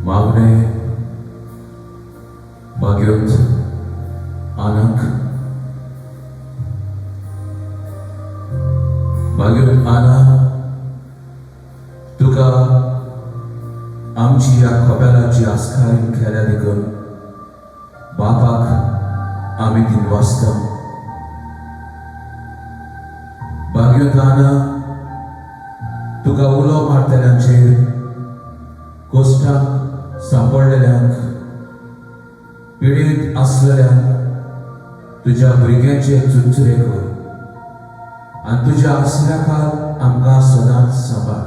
मागणे बाग्योत आनक बाग्योत आना तुका आमची या खोब्यालाची आस्कारीन खेळ्या देखून बापाक आमी दिनवासता बाग्योत आना तुका उलो मारतल्यांचेर कोश्टाक सांपडलेल्यांक पिडीत आसलेल्यांक तुज्या भुरग्यांचे चुचरे कर आनी तुज्या आसल्या काल आमकां सदांच सांबाळ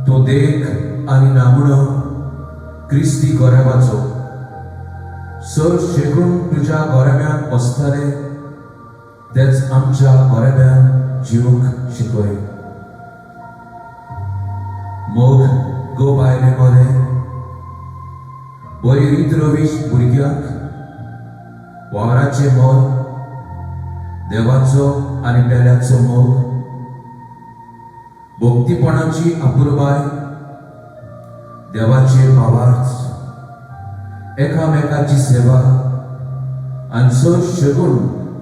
तो देख आनी नामणो क्रिस्ती गोरेबाचो सर शेकून तुज्या गोरेब्यान वसताले तेच आमच्या गोरेब्यान जिवंक शिकय मोग गो बायले मोरे बरी रीत रवीश भुरग्यांक वावराचे मोल देवाचो आनी पेल्याचो मोग भक्तीपणाची अपुरबाय देवाचे भावार्थ एकामेकाची सेवा आनी सर शेगून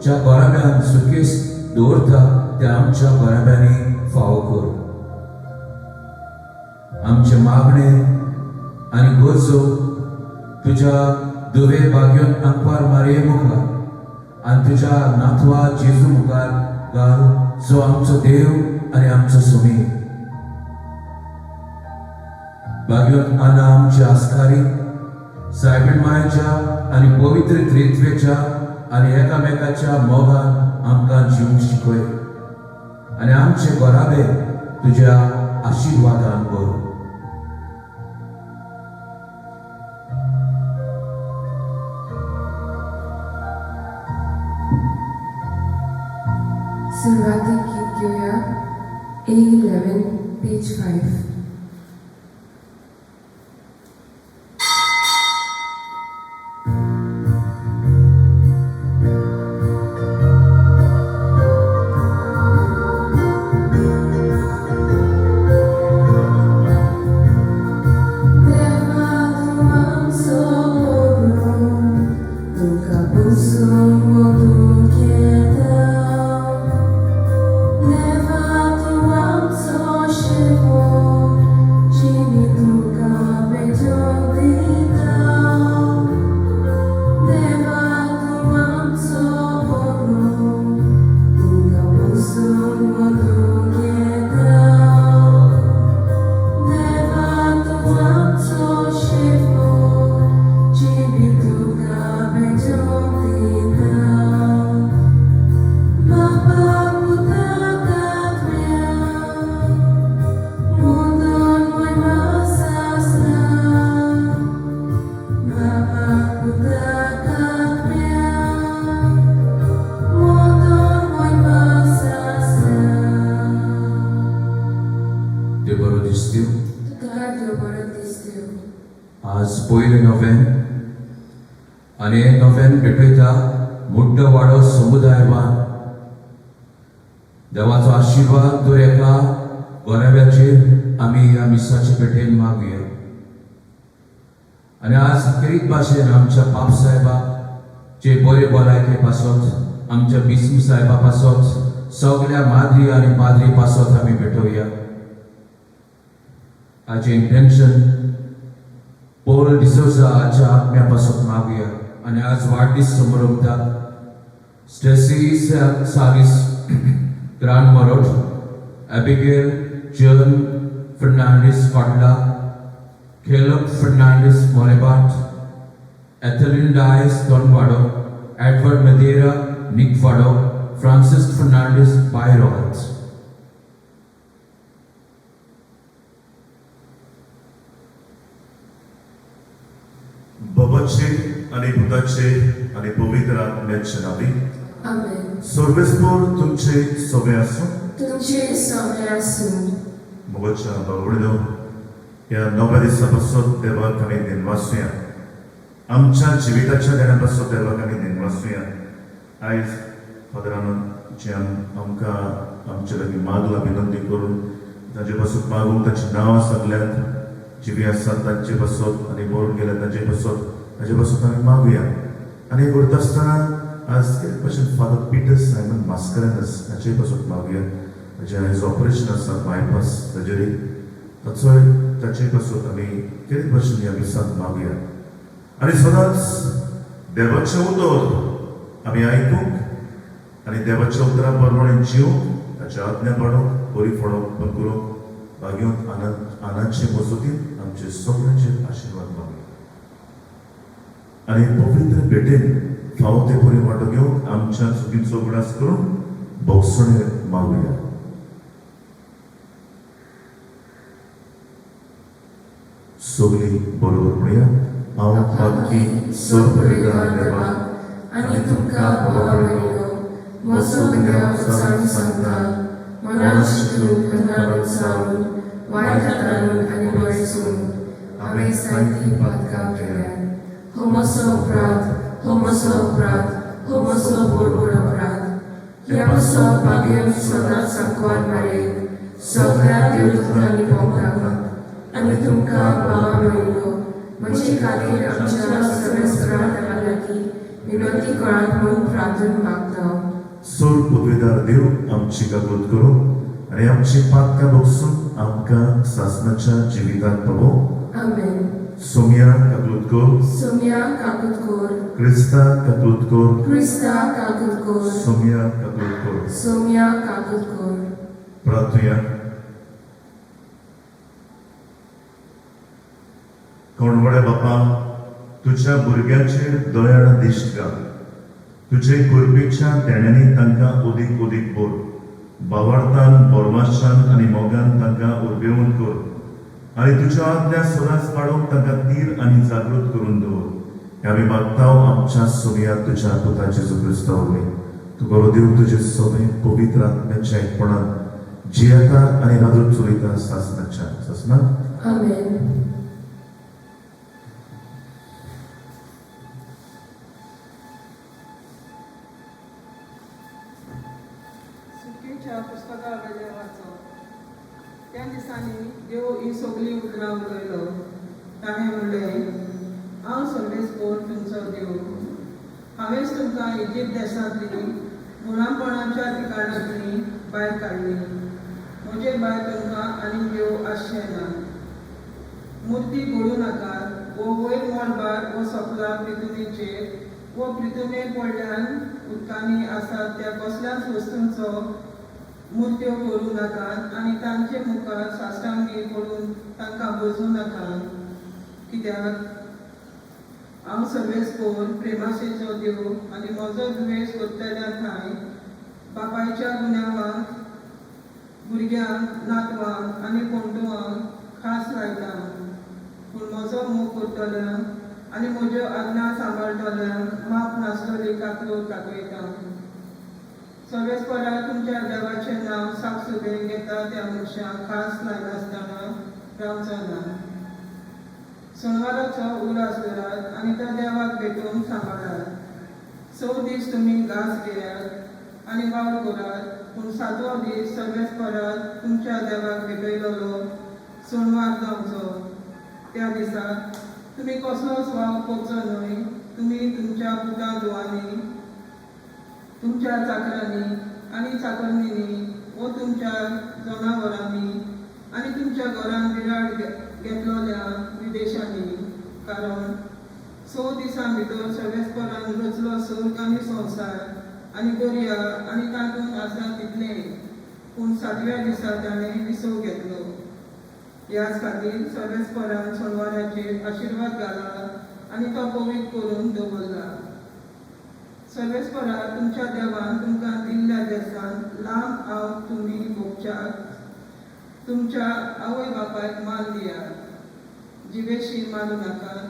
ज्या गोराब्यान सुकेस दवरता त्या आमच्या गोराब्यांनी फावो कर आमचे मागणे आनी गरजो तुज्या दुवे बाग्योन अंपार मारये मुखार आनी तुज्या नातवा जेजू मुखार घाल जो आमचो देव आनी आमचो सुमी बाग्योन आना आमची आस्कारी सायबीण मायेच्या आनी पवित्र त्रित्वेच्या आनी एकामेकाच्या मोगान आमकां जिवंक शिकय आनी आमचे गोराबे तुज्या आशिर्वादान भर सुरुवातीक गीत घेऊया A11 पेज 5. आज पयले नोव्हें आनी हे नोव्हें भेटयता मुड्ड वाडो समुदायवान देवाचो आशिर्वाद तो एका गोरेब्याचेर आमी ह्या मिसाचे पेटेन मागुया आनी आज खेरीत भाशेन आमच्या बाप साहेबाचे बरे भलायके पासत आमच्या बिस्मी साहेबा पासत सगळ्या माद्री आनी पाद्री पासत आमी भेटोवया हाचे इंटेंशन पॉल डिसोजा हाच्या आत्म्या पासत मागुया आनी आज वाडदीस समारंभता स्टेसी सारिस ग्रांड मरोट एबिगेल जॉन फर्नांडिस फाटला केलब फर्नांडिस मोरेबाट एथलिन डायस दोनवाडो एडवर्ड मेदेरा निक फाडो फ्रांसिस फर्नांडिस बायरोहत बाबाचे आणि भुताचे आणि पवित्र आत्म्याचे नावी आमेन. सर्वेस्पोर तुमचे सगळे असो तुमचे सगळे आसूं मोगोच्या बावडो या नव्या दिसापासून देवाक आमी दिनवासूया आमच्या जिविताच्या दिनापासून देवाक आमी दिनवासूया आयज फादरान जे आमकां आमचे लागीं मागला विनंती करून ताजे पासून मागून ताचें नांव सगल्यांत जिवी आसात तांचे बसत आनी मरून गेल्या तांचे बसत आमी मागुया. आनी हें करता आसतना आज कितें भशेन फादर पिटर सायमन मास्करेनस ताचे बसत मागुया. जें हेज ऑपरेशन आसा बायपास सर्जरी ताचे बसत आमी कितें भशेन ह्या दिसांत मागुया. आनी सदांच देवाचें उतर आमी आयकूंक आनी देवाच्या उतरा प्रमाणे जिवूंक ताच्या आज्ञा पाळूंक बरी फळोवप करूंक भाग्योन आनंदचे मजतीन आमचे सगळ्यांचेर आशिर्वाद मागुया. आनी पवित्र भेटेन फावो ते बरी वांटो घेवंक आमच्या चुकीचो उगडास करून भोगसणे मागुया. सगळीं बरोबर म्हणया. हांव पातकी सपरिवार देवाक आनी तुमकां भावयलो म्हजो देव जावन सांगता मनान शिकून मनान सारून वायटांतून आनी बळसून हांवें जायतीं पातकां केल्यात. हो म्हजो अपराध, हो म्हजो अपराध, हो म्हजो बोडबोड अपराध. ह्या म्हजो भाग्यान सदांच सांकवार मारयत सगळ्या देवदूतांनी भोंवतात आनी तुमकां भावयलो म्हजे खातीर आमच्या समेस्त्रांत लागीं विनंती करात म्हूण प्रार्थना मागता. सोड पदवेदार देव आमची काकूत करूं आनी आमची पातकां भोगसून आमकां सासणाच्या जिवितांत पावो. आमेन. सोम्या काकूत कर. सोम्या काकूत कोर. क्रिस्ता काकूत कर. क्रिस्ता काकूत कोर. सोम्या काकूत कर. सोम्या काकूत कोर. प्रार्थया. कोणवडे बापा तुझ्या भुरग्याचेर दयाळ दिश्ट घाल. तुजे कुर्बेच्या देण्यांनी तांकां ओदीक ओदीक भर. भावार्थान बोरमाशान आनी मोगान तांकां उर्बेवून कर आनी तुज्या आज्ञा सदांच पाळूंक तांकां तीर आनी जागृत करून दवर. हें आमी मागता आमच्या सोम्या तुज्या पुता जेजू क्रिस्ता वरवीं. तूं बरो देव तुजे सगळे पवित्र आत्म्याच्या एकपणान जियेता आनी राजूत चलयता सासणाच्या सासना. आमेन. सुटकेच्या पुस्तका वयले वाचप. त्या दिसांनी देव ही सगळी उतरां उलयलो. ताणें म्हणलें, हांव सर्वेस्पर तुमचो देव. हांवेंच तुमकां इजिप्त देशांतली गुलामपणाच्या ठिकाणांतली भायर काडली. म्हजे भायर तुमकां आनी देव आसचें ना. मुर्ती घडोवं नाकात वो वयर मोडबार वो सोपला प्रितुमेचेर वो प्रितुमे पडल्यान उदकांनी आसात त्या कसल्याच वस्तूंचो मुर्त्यो करूं नाकात आनी तांचे मुखार साश्टांगी पडून तांकां बसूं नाकात. कित्याक हांव सर्वेस्पर प्रेमाशेचो देव आनी म्हजो दुयेंस करतल्या थंय बापायच्या गुन्यांवांक भुरग्यांक नातवांक आनी पोंटुवांक खास लायता. पूण म्हजो मोग करतल्यांक आनी म्हज्यो आज्ञा सांबाळटल्यांक माप नासतली कातरो दाखयता. सर्वेस्परा तुमच्या देवाचें नांव साफसुबेन घेता त्या मनशांक खास लायनासतना रावचो ना. सोनवाराचो उलास करात आनी त्या देवाक भेटून सांबाळात. 6 दीस तुमी घास घेयात आनी वावर करात. पूण 7वो दीस सर्वेस्परात तुमच्या देवाक भेटयलोलो सोनवार जावचो. त्या दिसा तुमी कसलोच वाव करचो न्हय. तुमी तुमच्या पुतां धुवांनी तुमच्या चाकरांनी आनी चाकरणींनी वो तुमच्या जनावरांनी आनी तुमच्या घरांत विराट घेतलोल्या विदेशांनी. कारण 6 दिसां भितर सर्वेस्परान रचलो सर्ग आनी संवसार आनी दर्या आनी तातूंत आसा तितलें. पूण 7व्या दिसा ताणें विसव घेतलो. ह्याच खातीर सर्वेस्परान सोनवाराचेर आशिर्वाद घाला आनी तो पवित्र करून दवरला. सर्वेस्परा तुमच्या देवान तुमकां दिल्ल्या देशांत लांब आव तुमी भोगच्याक तुमच्या आवय बापायक मान दियात. जिवेशी मारूं नाकात,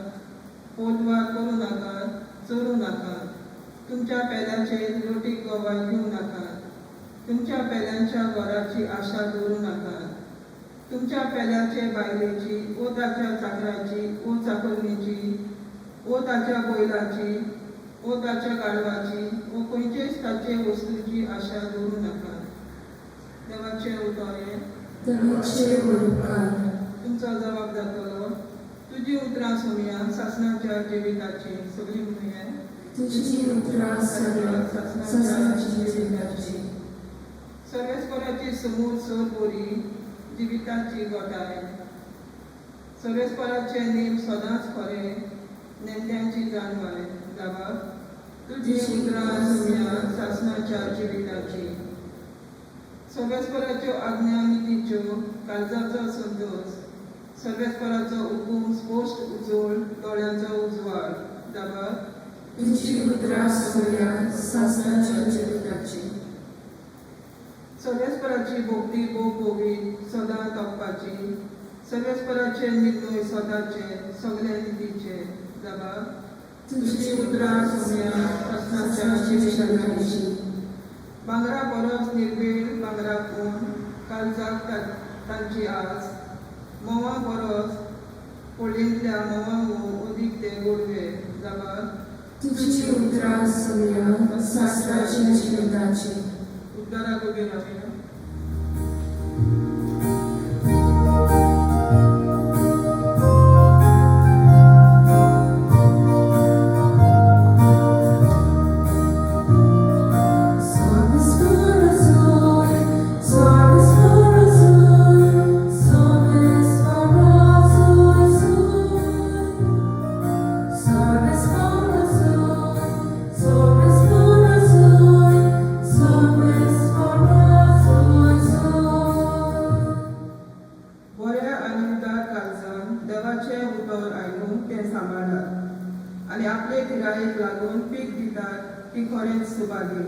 पोटवार करूं नाकात, चोरूं नाकात, तुमच्या पेल्याचेर लोटीक गोवाय घेवं नाकात, तुमच्या पेल्यांच्या घराची आशा दवरूं नाकात, तुमच्या पेल्याचे बायलेची वो ताच्या चाकराची वो चाकरणीची वो ताच्या बैलाची वो ताच्या गाडवाची वो खंयचेच ताचे वस्तूची आशा दवरूं नाकात. देवाचे उतर देवाचे उपकार. तुमचो जबाब जातलो. तुझी उतरां सोमया शासनाच्या जिविताची सगळी म्हणूया. तुझी उतरां सगळ्या शासनाची जिविताची. सर्वेस्पराची समूळ सर बोरी जिविताची गोठाय. सर्वेस्पराचे नेम सदांच खरे नेमत्यांची जाणवाय जावा. तुझी उतरां सोमया शासनाच्या जिविताची. सर्वेस्पराच्यो आज्ञा नितीच्यो काळजाचो संतोष. सर्वेस्पराचो हुकूम स्पश्ट उजोळ दोळ्यांचो उजवाड जावा. तुझी उतरां सोमया शासनाच्या जिविताची. सर्वेस्पराची भोवती भोवभोवी सदां तोपपाची. सर्वेस्पराचे निर्णय सदांचे सगळे नितीचे जावा. तुझी उतरां सोमया शासनाच्या जिविताची. भांगरा परस निर्वेळ भांगरा कोण काळजाक तांची आस. मोवा परस पोळयेंतल्या मोवांगू अदीक ते गोडवे जावा. तुझी उतरां सोमया शासनाच्या जिविताची. उद्दाराक उबी रावया. देवाचे उतर आयकून ते सांबाळात आणि आपले गिरायक लागून पीक दितात ती खरेंच सुभागी.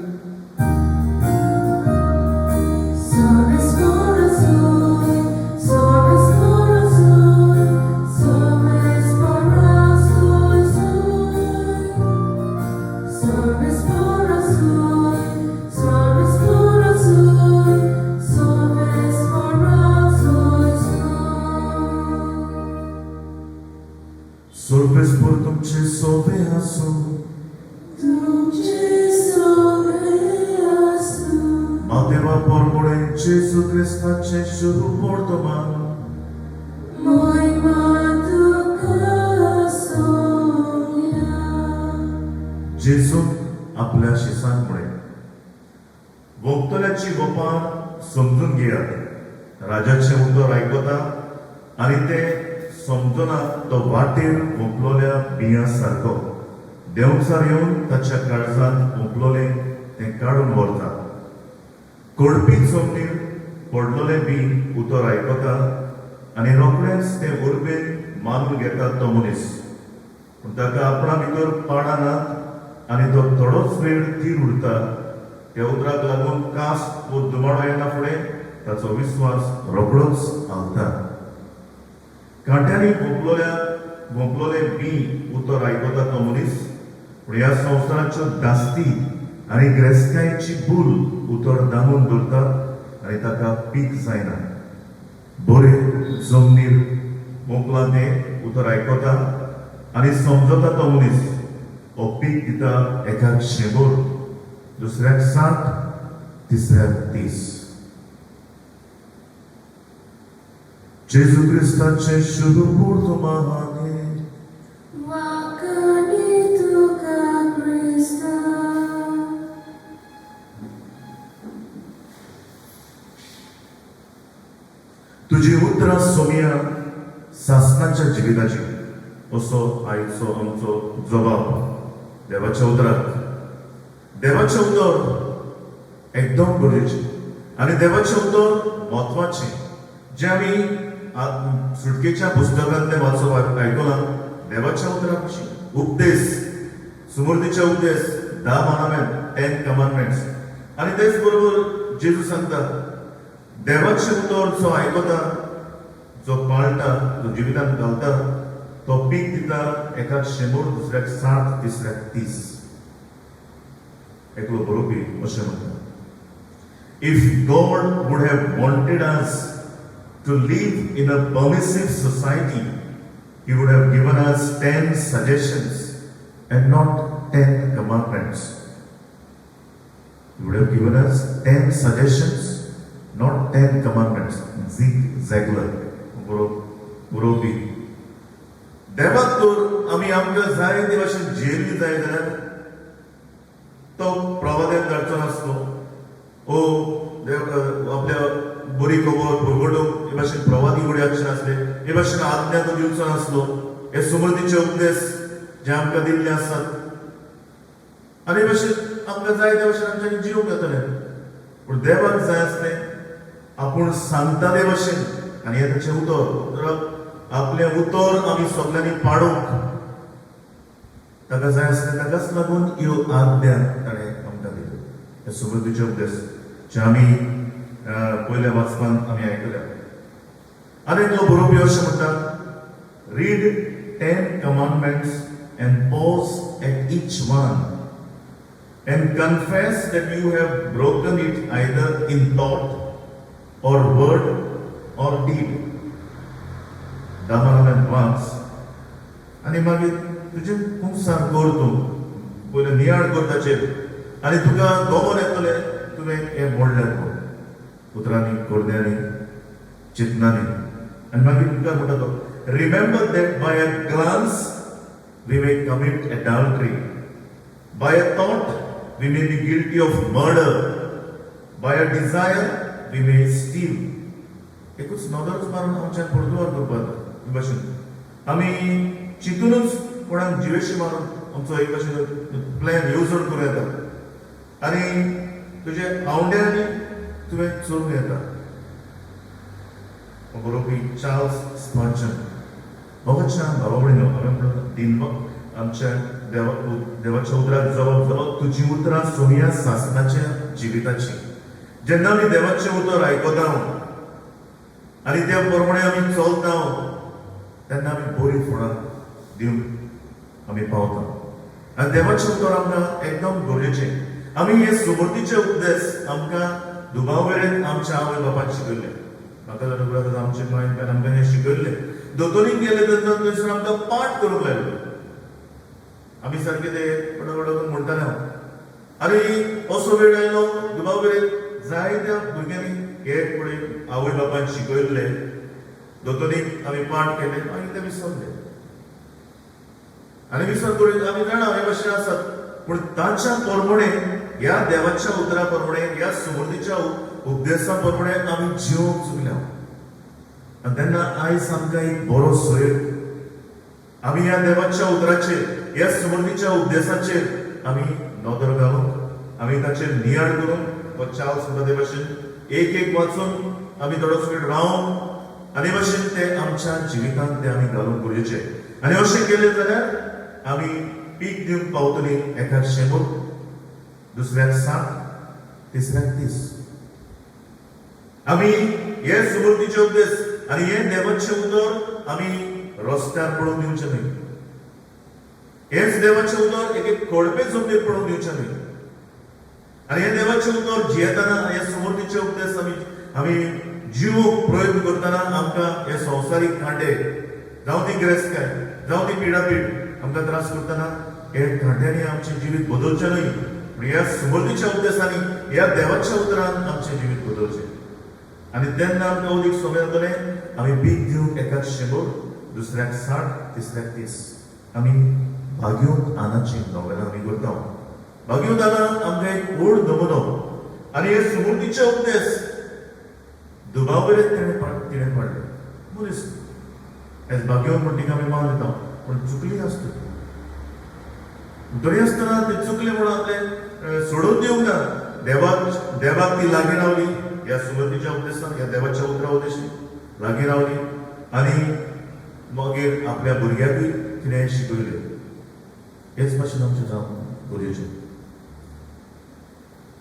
Sorpes por तुमचे सोबे असो. Mateva pormore Jesu Christace शुरू portoman. जेजू आपल्या शिसांमुळे भोगतल्याची गोपान समजून घेयात. राजाचे उतर आयकता आणि ते समजना तो वाटेर मोकलोल्या बियां सारको देवचार येवन ताच्या काळजांत मोकलोले ते काडून व्हरता. कोडपी जमनीर पडलोले बी उतर आयकता आणि रोखडेच ते उर्बेन मानून घेता तो मनीस. पूण ताका आपणा भितर पाडानात आणि तो थोडोच वेळ तीर उरता. त्या उतराक लागून कास वो दुमाडो येना फुडें ताचो विस्वास रोखडोच हालता. कांट्यांनी भोंकलोले बी उतर आयकता तो मनीस. पूण ह्या संवसाराच्यो दास्ती आनी ग्रेस्कायेची भूल उतर दामून दवरता आनी ताका पीक जायना. बरे जमनीर मोकला ते उतर आयकता आनी समजता तो मनीस. हो पीक दिता एकाक 100, दुसऱ्याक 60, तिसऱ्याक 30. जेजू क्रिस्ताचे शुभ पोर्तुमाने तुझी उतरां सोमया शासनाच्या जिविताची असो आयचो आमचो जबाब. देवाच्या उतराक देवाचें उतर एकदम गरजेचें आनी देवाचें उतर म्हत्वाचें जें आमी सुटकेच्या पुस्तकांतलें वाचप आयकलां. देवाच्या उतराक उपदेश, सुमर्तीचे उपदेश, 10 मानामेंट, 10 कमांडमेंट्स आनी तेच बरोबर जेजू सांगता देवाचें उतर जो आयकता, जो पाळटा, जो जिवितांत घालता तो पीक दिता एकाक 100, दुसऱ्याक 60, तिसऱ्याक 30. एकलो बरोवपी अशें म्हणटा, if God would have wanted us to live in a permissive society, he would have given us 10 suggestions and not 10 commandments. He would have given us 10 suggestions, not 10 commandments. Zig Ziglar, Murobi. देवाक तर आमी आमकां जाय ते भाशेन jelly जाय जाल्यार तो प्रवाद्यान धाडचो नासलो ओ आपल्या बरी खबर भरगडूंक हे भाशेन प्रवादी उड्याक नासले हे भाशेन आज्ञा तो दिवचो नासलो हे सुमृतीचे उपदेश जे आमकां दिल्ले आसात आनी हे भाशेन आमकां जाय त्या भाशेन आमच्यांनी जिवंक येतले पूण देवाक जाय आसलें आपूण सांगता ते भाशेन आनी हे ताचें उतर आपलें उतर आमी सगळ्यांनी पाडूंक ताका जाय आसलें ताकाच लागून ह्यो आज्ञा ताणें आमकां दिल्यो हे सुमृतीचे उपदेश जे आमी पयल्या वाचपान आमी आयकल्या आनी एकलो बरोवपी अशें म्हणटा read 10 commandments and pause at each one and confess that you have broken it either in thought or word or deed. 10 commandments once आनी मागीर तुजें खुंसार कर तूं पयलें नियाळ कर ताचेर आनी तुका गमन येतलें तुवें हें मोडल्यार गो उतरांनी कोरद्यांनी चिंतनांनी आनी मागीर तुका म्हणटा तो Remember that by a glance we may commit adultery, by a thought we may be guilty of murder, by a desire we may steal. एकूच नदरच मारून आमच्यान परतुवार करपाक भाशेन आमी चिंतूनच कोणाक जिवेशी मारून आमचो एक भाशेन प्लॅन येवजण करूं येता आनी तुजे आवड्यांनी तुवें चोरूंक येता बरोवपी चार्ल्स स्पर्जन भगतच्या भावाभयणीनो हांवें म्हणून दिन आमच्या देवाच्या उतराक जबाब जावप तुजी उतरां सोनिया सासनाच्या जिविताची जेन्ना आमी देवाचें उतर आयकता आनी त्या प्रमाणे आमी चलता तेन्ना आमी बरी फळां दिवंक आमी पावता आनी देवाचें उतर आमकां एकदम गरजेचें आमी हे सुमृतीचे उपदेश आमकां दुबाववेरेन आमच्या आवय बापायन शिकयले म्हाका जाल्यार आमचे गोंयांतल्यान आमकां हें शिकयल्लें दोतोरीक गेले तेन्ना थंयसर आमकां पाठ करूंक लायलो आमी सारके ते पडपड म्हणटाले हांव आनी असो वेळ आयलो दुबाववेरेन जायत्या भुरग्यांनी हे फुडें आवय बापायन शिकयल्ले दोतोरीक आमी पाठ केले आनी ते विसरले आनी विसर करून आमी जाणा हे भाशेन आसात पूण ताच्या प्रमाणे ह्या देवाच्या उतरा प्रमाणे ह्या सुमृतीच्या उपदेशा प्रमाणे आमी जिवंक चुकल्या आनी तेन्ना आयज आमकां एक बरो सोयर आमी ह्या देवाच्या उतराचेर ह्या सुमृतीच्या उपदेशाचेर आमी नदर घालूंक आमी ताचेर नियाळ करून व चार्ल्स म्हणटा ते भाशेन एक वाचून आमी थोडोसो वेळ रावून आनी भाशेन ते आमच्या जिवितांत ते आमी घालूंक गरजेचें आनी अशें केलें जाल्यार आमी पीक दिवंक पावतली एकाक 100 दुसऱ्याक 60 तिसऱ्याक 30 आमी हे सुमृतीचे उपदेश आनी हे देवाचें उतर आमी रस्त्यार पडून दिवचें न्ही हेच देवाचें उतर एक खोडपे जमनीर पडून दिवचें न्ही आनी हे देवाचें उतर जियेतना हे सुमृतीचे उपदेश आमी जिवूंक प्रयत्न करतना आमकां हे संवसारीक कांटे जावं ती गिरेस्तकाय जावं ती पिडापीड आमकां त्रास करतना हे कांट्यांनी आमचें जिवीत बदलचें न्ही पूण ह्या सुमृतीच्या उपदेशांनी ह्या देवाच्या उतरान आमचें जिवीत बदलचें आनी तेन्ना आमकां अदीक सोबे जातलें आमी पीक दिवंक एकाक 100 दुसऱ्याक 60 तिसऱ्याक 30 आमी भाग्योत आनाची नोवेलां आमी करता भाग्योत आना आमकां एक व्हड नमुनो आनी हे सुमृतीचे उपदेश दुबाववेरेन तिणें पाडले मनीस हेज भाग्योत म्हणटा आमी मान दिता पूण चुकली आसता तरी आसतना ती चुकली म्हणून आपले सोडून दिवंक ना देवाक ती लागीं रावली ह्या सुमृतीच्या उपदेशान ह्या देवाच्या उतरा उद्देशी लागीं रावली आनी मागीर आपल्या भुरग्याकूय तिणें शिकयलें हेच भाशेन आमचें जावप गरजेचें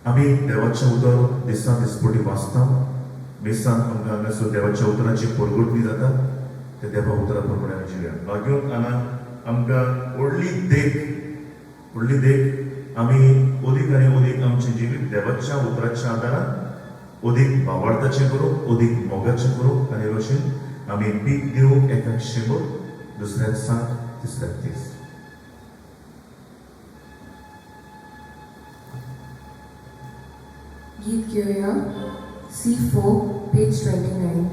आमी देवाचें उतर दिसान दिसपटी वाचता मेसान आमकां हांगासर देवाच्या उतराची परगडणी जाता ते देवा उतरा प्रमाणे आमी जिवया भाग्योत आना आमकां व्हडली देख आमी अदीक आनी अदीक आमचें जिवीत देवाच्या उतराच्या आदारान अदीक भावार्थाचें करूंक अदीक मोगाचें करूंक आनी भाशेन आमी पीक दिवंक एकाक 100 दुसऱ्याक 60 तिसऱ्याक 30 गीत घेऊया C4 पेज 29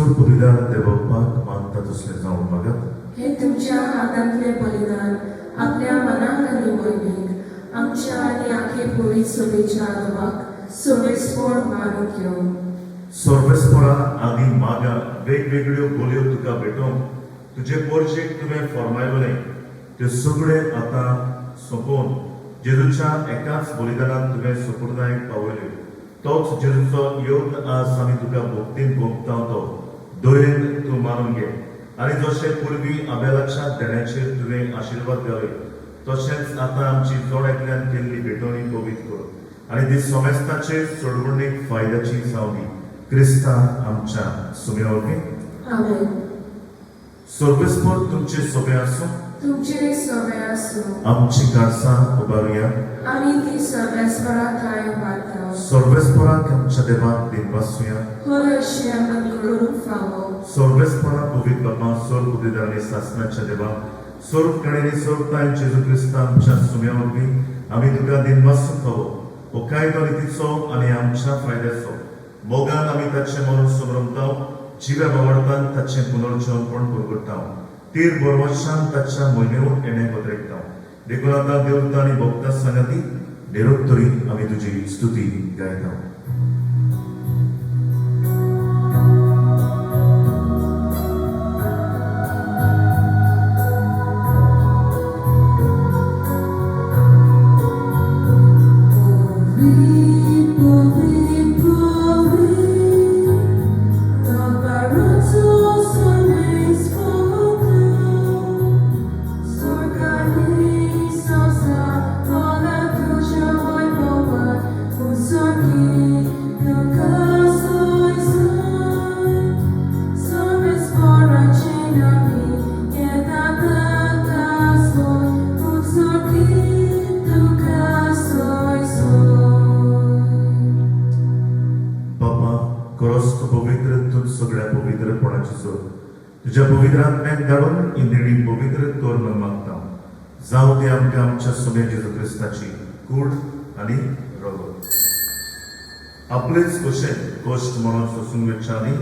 सोड पवित्र देवबाक मानता तसले जावन मागत हे तुमच्या हातांतले बलिदान आपल्या मनाक आनी मोहिमेक आमच्या आनी आखे पुरीत सभेच्या आदवाक सोबेस्फोड मारून घेवन सर्वेस्परा आनी मागा वेगवेगळ्यो बोलयो तुका भेटोवंक तुजे पोरशेक तुवें फॉर्मायवले त्यो सगळे आतां सोंपोवन जेजूच्या एकाच बलिदानान तुवें सुपुर्दायेक पावयल्यो तोच जेजूचो योग आज आमी तुका भोगतीन भोगता तो दोयेन तूं मानून घे आनी जशें पुर्वी आबेलाच्या देण्याचेर तुवें आशिर्वाद घाले तशेंच आतां आमची जोड एकल्यान केल्ली भेटोवणी पवित्र कर आनी ती सोमेस्ताचे सोडवणीक फायद्याची जावनी क्रिस्ता आमच्या सुमेवरवी आमेन. सर्वेस्पर तुमचे सोबे आसूं तुमचे सगळे आसूं आमची काळसां उबारुया आमी ती सर्वेस्पराकाय वाडटाव सर्वेस्पराक आमच्या देवाक दिनवासुया हय अशें आमी करूंक फावो सर्वेस्परा पवित्र बाबा सोर उदिदानी सासनाच्या देवा सोर कणेनी सोरताय जेजू क्रिस्ता आमच्या सुम्यावरवी आमी तुका दिनवासूं फावो हो कायदो रितीचो आनी आमच्या फायद्याचो मोगान आमी ताचे मरण समरमताव जिव्या बावडतान ताचे पुनर्जन्मपण परगटाव तीर बरवशान ताच्या मोहिमेवर येणे बदरेकताव देखून आतां देवता आनी भक्ता संगती निरोत्तरी आमी तुजी स्तुती गायताव तुझ्या पवित्रात्म्याक धाडून इंद्रिणी पवित्र कर म्हूण मागता जावं ते आमकां आमच्या सोबे जेजू क्रिस्ताची कूड आनी रगत आपलेच कशें कश्ट म्हणून सोसूंक विचारली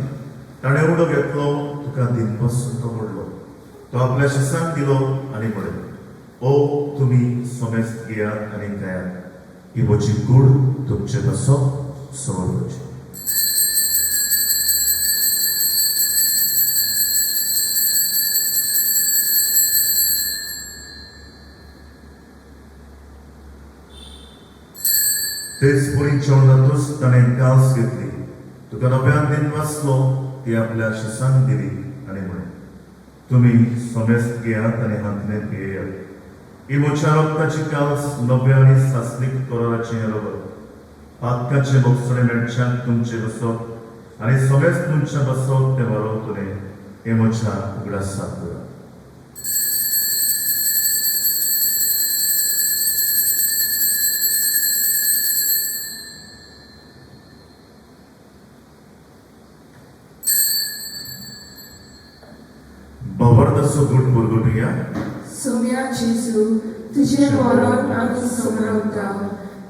ताणें उडो घेतलो तुका दिनपासून तो मोडलो तो आपल्या शिसांक दिलो आनी म्हळें ओ तुमी सोमेस्त घेयात आनी खायात ही म्हजी कूड तुमचे बसो समोर वची तेच पुरी जेवणातूच ताणें काल्स घेतली तुका नव्यान दिन वाचलो ती आपल्या शिसांक दिली आनी म्हळें तुमी सोमेस्त घेयात आनी हातलें पियेयात ही म्हज्या रक्ताची काल्स नव्या आनी सासणीक कराराचें रगत पातकाचे बोगसणे मेळच्याक तुमचे बसप आनी सोमेस्त तुमच्या बसप तें वारोवतलें हें म्हज्या उगडासाक करा बावरदासो गुट बुरगुटुया सोम्या जेजू तुझे मरण आमी समरमताव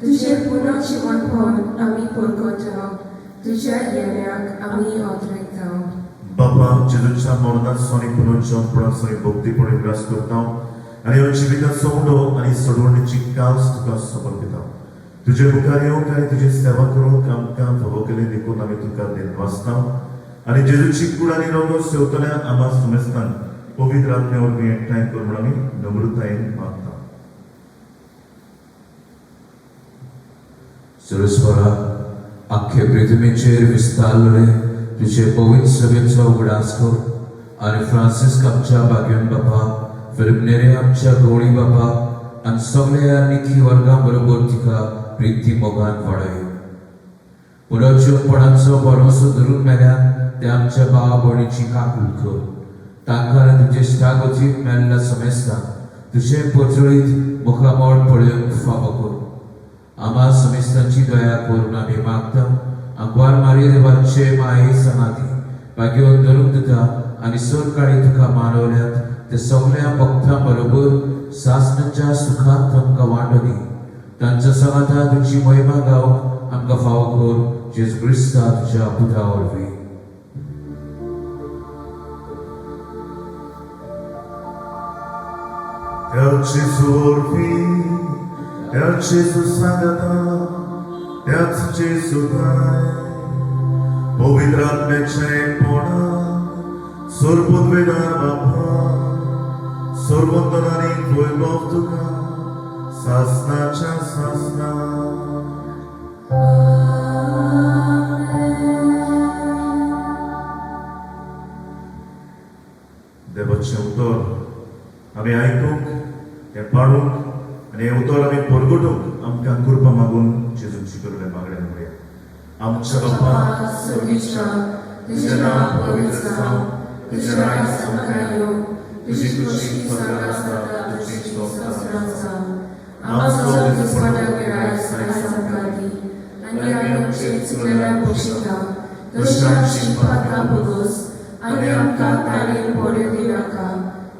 तुझे पुनर्जीवनपण आमी परगटाव तुझ्या येण्याक आमी ओद्रेताव बाबा जेजूच्या मरणाचो आनी पुनर्जीवनपणाचो भक्तीपणे ग्रास करताव आनी ह्यो जिविताचो उडो आनी सोडवणीची काल्स तुका समर्पिताव तुजे मुखार येवंक आनी तुजी सेवा करूंक आमकां फावो केलें देखून आमी तुका दिनवासताव आनी जेजूची कूड आनी रगत सेवतल्या आमा सोमेस्तांक पवित्र आत्म्या वरवीं एकठांय कर म्हूण आमी नम्रतायेन मागता सर्वेस्परा आख्खे पृथ्वीचेर विस्तारलेले तुजे पवित्र सभेचो उगडास कर आनी फ्रांसिस्क आमच्या बागेन बापा फिलिप नेरे आमच्या गवळी बापा आनी सगळ्या निखी वर्गां बरोबर तिका प्रिती मोगान वाडय पुनर्जीवनपणाचो भरोसो धरून मेल्यान ते आमच्या भावा भयणीची काकूळ कर तांकां तुजे श्टागतीक मेळ्ळ्या समेस्तांक तुजे पचळीत मुखामोळ पळोवंक फावो कर आमा समेस्तांची दया करून आमी मागता आंकवार मारी देवाचे माये सनाती बागेवन धरून दिता आनी सर काळी तुका मानवल्यात ते सगळ्या भक्तां बरोबर सासणाच्या सुखांत आमकां वांटोनी तांच्या संगाता तुजी महिमा गावंक आमकां फावो कर जेजू क्रिस्ता तुज्या पुता वरवीं É o Jesus fim, é o Jesus Sagata, é o Jesus Gai. पवित्र आत्म्याच्या एकपणात सर्वोद्वेदार बापा सर्वोत्तर आणि वैभव तुका सासनाच्या सासना देवाचे उतर आम्ही ऐकूंक हे पाडूंक आणि हे उतर आम्ही परगटूंक आमकां कृपा मागून जेजूची करुणे मागणे म्हणूया. आमच्या बाप्पा स्वर्गीच्या तुझे नाव पवित्र जावं, तुझे राज्य सदाकाळ येवं, तुझी खुशी स्वर्गात जाता, तुझी इच्छा स्वर्गात जावं. आमचो दिसपट्टा वेळार सकाळी सकाळी आणि आमचे चुकलेल्या पोशिका दुश्मन शिंपाका बघोस आणि आमकां तारेन पडूं दिनाका,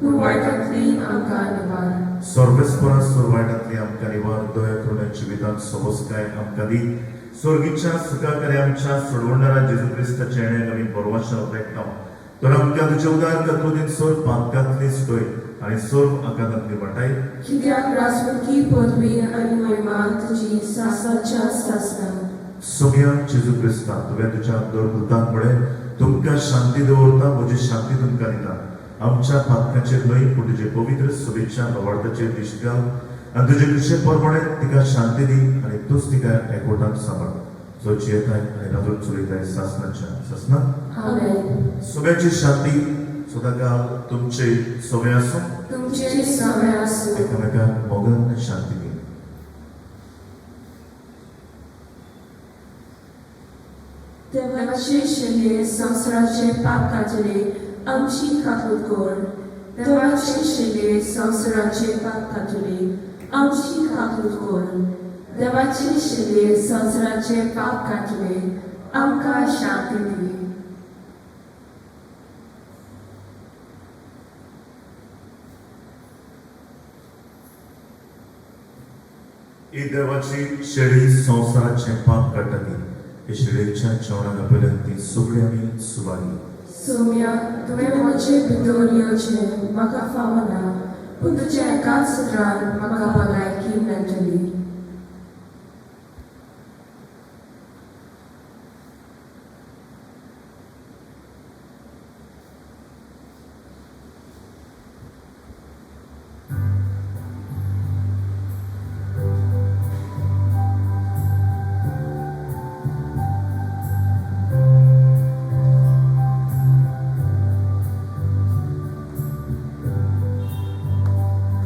पूण वायटांतली आमकां निवार. सर्वेस्परा सुरवाटांतली आमकां निवार दया करून जिवितांत सोबसकाय आमकां दी. स्वर्गीच्या सुखाकारी आमच्या सोडवणारा जेजू क्रिस्ताच्या येण्याक आमी परवाशा उलयता. तर आमकां तुजे उदार कर्तुदीन सोर पातकांतली स्टोय आणि सोर आकांतांतली वाटाय. कित्याक राजवटी पदवी आनी महिमा तुजी सासाच्या सासना. सोम्या जेजू क्रिस्ता तुवें तुज्या दोर भुतांमुळे तुमकां शांती दवरता, म्हजी शांती तुमकां दिता. आमच्या पातकाचेर न्हय पूण तुजे पवित्र सोबेच्या लवार्दाचेर दिश्ट घाल आणि तुजे कृशे प्रमाणे तिका शांती दी आणि तूच तिका एकवटान सांबाळ. जो जियेताय आणि राजून चलयताय सासनाच्या सासना. आमेन. सोम्याची शांती सदाकाळ तुमचे सोबे आसूं. तुमचे सवय आसूं. एकामेकांक मोगान शांती दी. देवाचे शेले संसाराचे पाप कातले आमची कातूत कर. देवाचे शेले संसाराचे पाप कातले आमची कातूत कर. देवाचे शेले संसाराचे पाप कातले आमकां शांती दी. ही देवाची शेळी संसाराचे पाप काडटाली. हे शेळीच्या जेवणाक आपल्यान ती सगळी आमी सुवारी. सोम्या तुवें म्हजे भितर येवचें म्हाका फावना, पूण तुज्या एकाच सुत्रान म्हाका भलायकी मेळटली.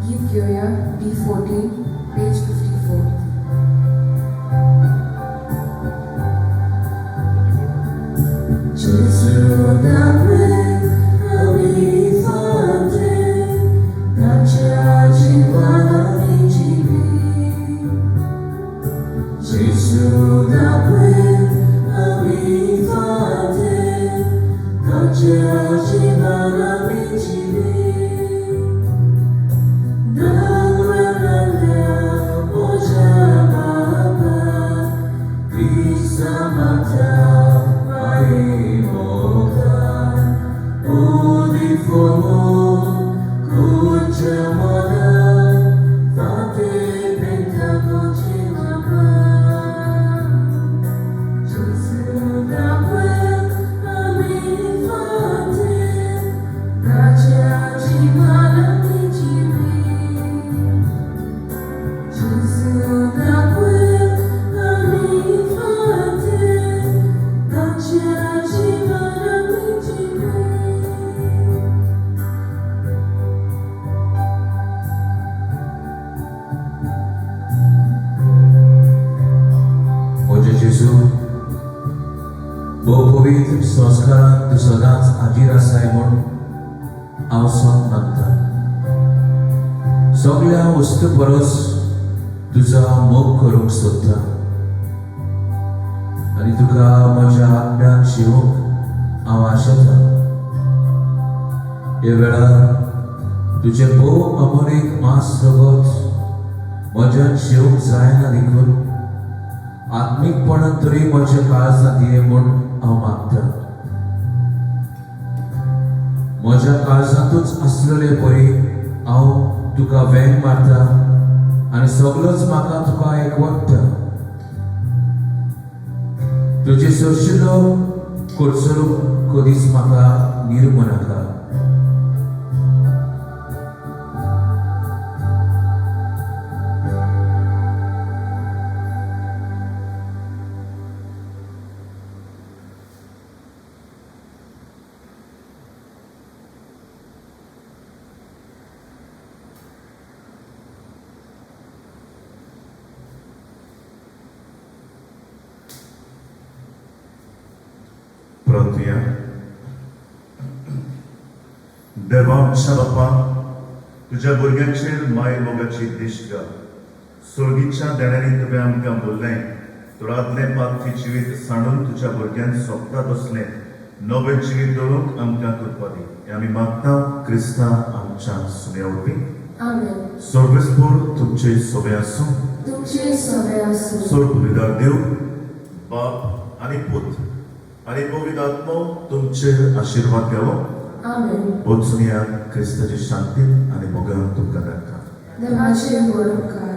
Git Gioia, D14, page 54. Gesù da me avvifante, lasciaci parigini. Gesù da me avvifante, lasciaci parigini. पवित्र संस्कारांत तूं सदांच हाजीर आसाय म्हूण हांव सोंग मागतां. सगळ्या वस्तू परस तुजो मोग करूंक सोदतां आनी तुका म्हज्या आत्म्यान शिवूंक हांव आशेतां. हे वेळार तुजे भोव अमोलीक मांस रगत म्हज्यान शिवूंक जायना देखून आत्मीकपणान तरी म्हज्या काळजांत ये म्हूण हांव मागतां. म्हज्या काळजांतूच आसलेले परी हांव तुका वेंग मारता आनी सगळोच म्हाका तुका एकवटता. तुजे सोशिल्लो कोडसलो कधीच म्हाका निर्मू नाका. प्रार्थया. देवा आमच्या बापा, तुझ्या भुरग्यांचेर माय मोगाची दिश्ट घाल. सोडगीच्या देण्यानी तुवें आमकां बोल्लें, तुळांतलें पार्थी जिवीत सांडून तुझ्या भुरग्यांक सोंपतात असलें नवें जिवीत दवरूंक आमकां कृपा दी. हें आमी मागता क्रिस्ता आमच्या सुन्यावपी. आमेन. सर्वेस्पूर तुमचे सोबे आसूं. तुमचे सगळे आसूं. सर्वपिदार देव, बाप आनी पूत आनी पवित्र आत्मो तुमचेर आशिर्वाद द्यावो. आमेन. वचून या क्रिस्ताची शांतीन आनी मोगान तुमकां धाडटा. देवाचे बरोवकार.